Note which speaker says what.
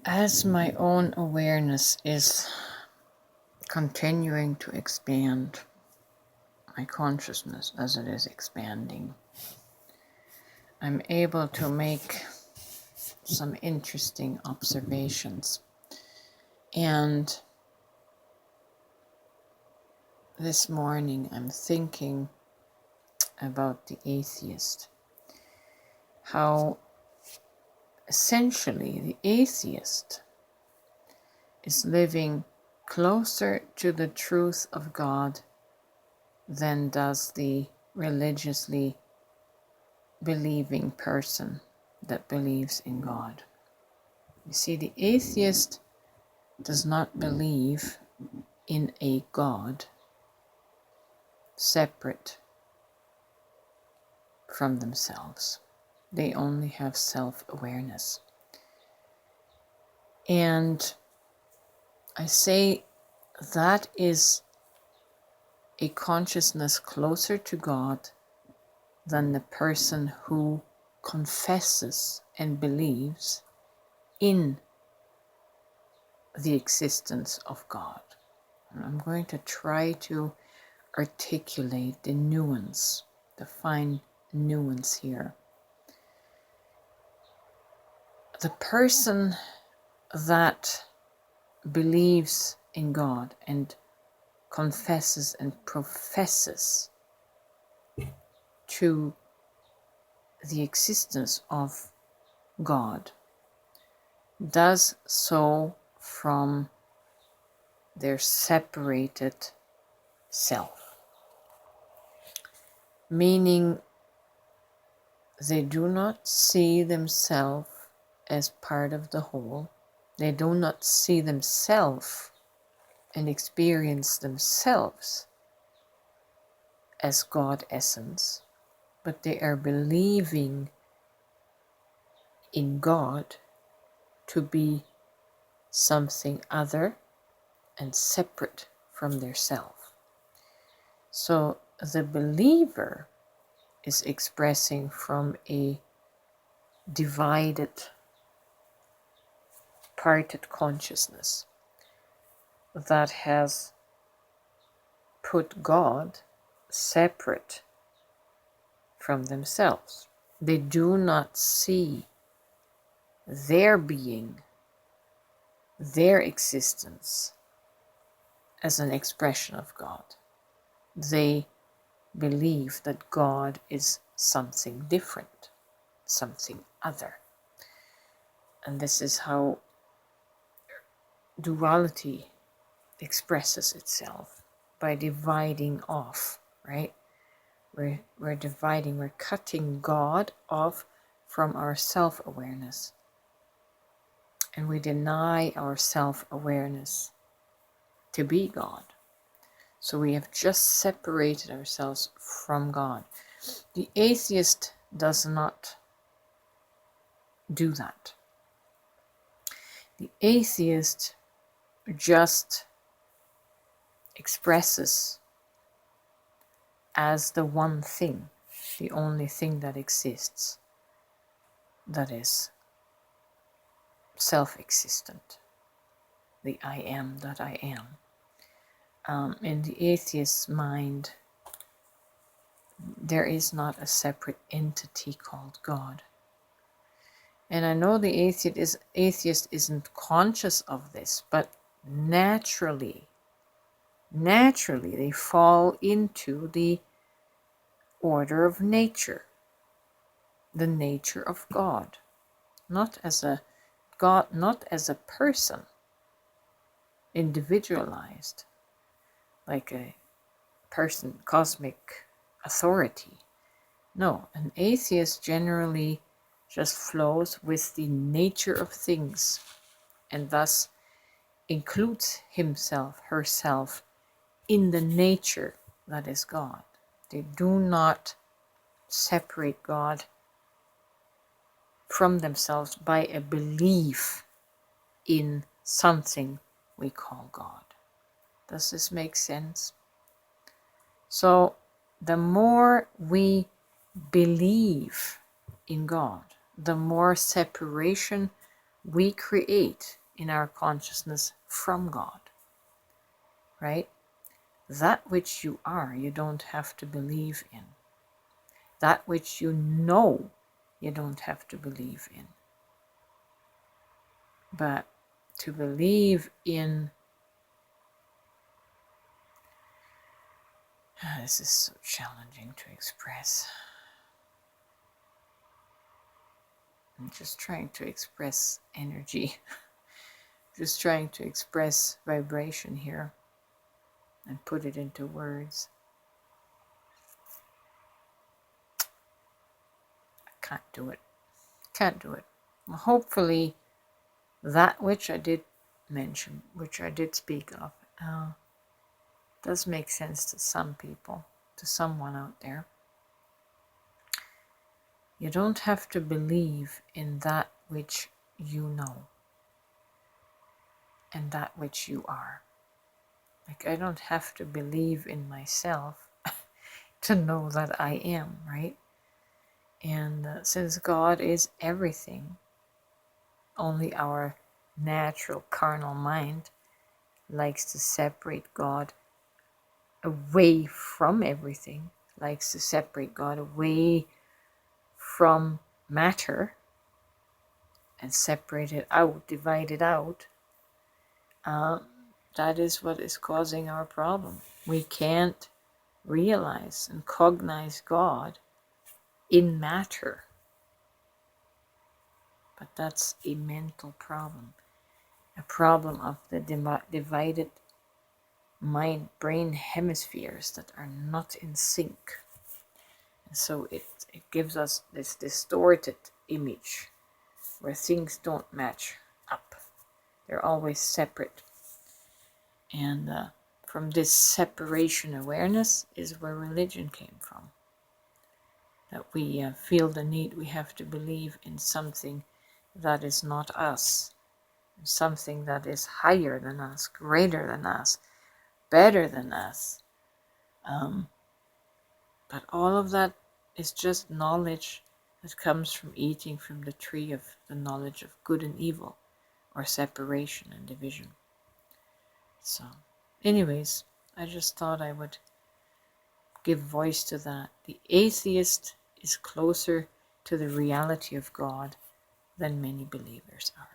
Speaker 1: As my own awareness is continuing to expand, my consciousness as it is expanding, I'm able to make some interesting observations. And this morning I'm thinking about the atheist. How essentially the atheist is living closer to the truth of God than does the religiously believing person that believes in God. You see, the atheist does not believe in a God separate from themselves. They only have self-awareness. And I say that is a consciousness closer to God than the person who confesses and believes in the existence of God. And I'm going to try to articulate the nuance, the fine nuance here. The person that believes in God and confesses and professes to the existence of God does so from their separated self, meaning they do not see themselves as part of the whole. They do not see themselves and experience themselves as God essence, but they are believing in God to be something other and separate from their self. So the believer is expressing from a divided, parted consciousness that has put God separate from themselves. They do not see their being, their existence as an expression of God. They believe that God is something different, something other. And this is how duality expresses itself, by dividing off, right? We're dividing, we're cutting God off from our self-awareness. And we deny our self-awareness to be God. So we have just separated ourselves from God. The atheist does not do that. The atheist just expresses as the one thing, the only thing that exists, that is self-existent, the I am that I am. In the atheist's mind, there is not a separate entity called God. And I know the atheist isn't conscious of this, but naturally they fall into the order of nature, the nature of God, not as a God, not as a person, individualized, like a person, cosmic authority. No, an atheist generally just flows with the nature of things and thus includes himself, herself in the nature that is God. They do not separate God from themselves by a belief in something we call God. Does this make sense? So the more we believe in God, the more separation we create in our consciousness from God, right? That which you are, you don't have to believe in. That which you know, you don't have to believe in. But to believe in, this is so challenging to express. I'm just trying to express energy, just trying to express vibration here and put it into words. I can't do it. Can't do it. Well, hopefully that which I did mention, which I did speak of, does make sense to some people, to someone out there. You don't have to believe in that which you know and that which you are. Like, I don't have to believe in myself to know that I am, right? And since God is everything, only our natural carnal mind likes to separate God away from everything, likes to separate God away from matter and separate it out, divide it out. That is what is causing our problem. We can't realize and cognize God in matter. But that's a mental problem, a problem of the divided mind brain hemispheres that are not in sync. And so it gives us this distorted image where things don't match up. They're always separate. And from this separation awareness is where religion came from. That we feel the need, we have to believe in something that is not us, something that is higher than us, greater than us, better than us. But all of that is just knowledge that comes from eating from the tree of the knowledge of good and evil, or separation and division. So, anyways, I just thought I would give voice to that. The atheist is closer to the reality of God than many believers are.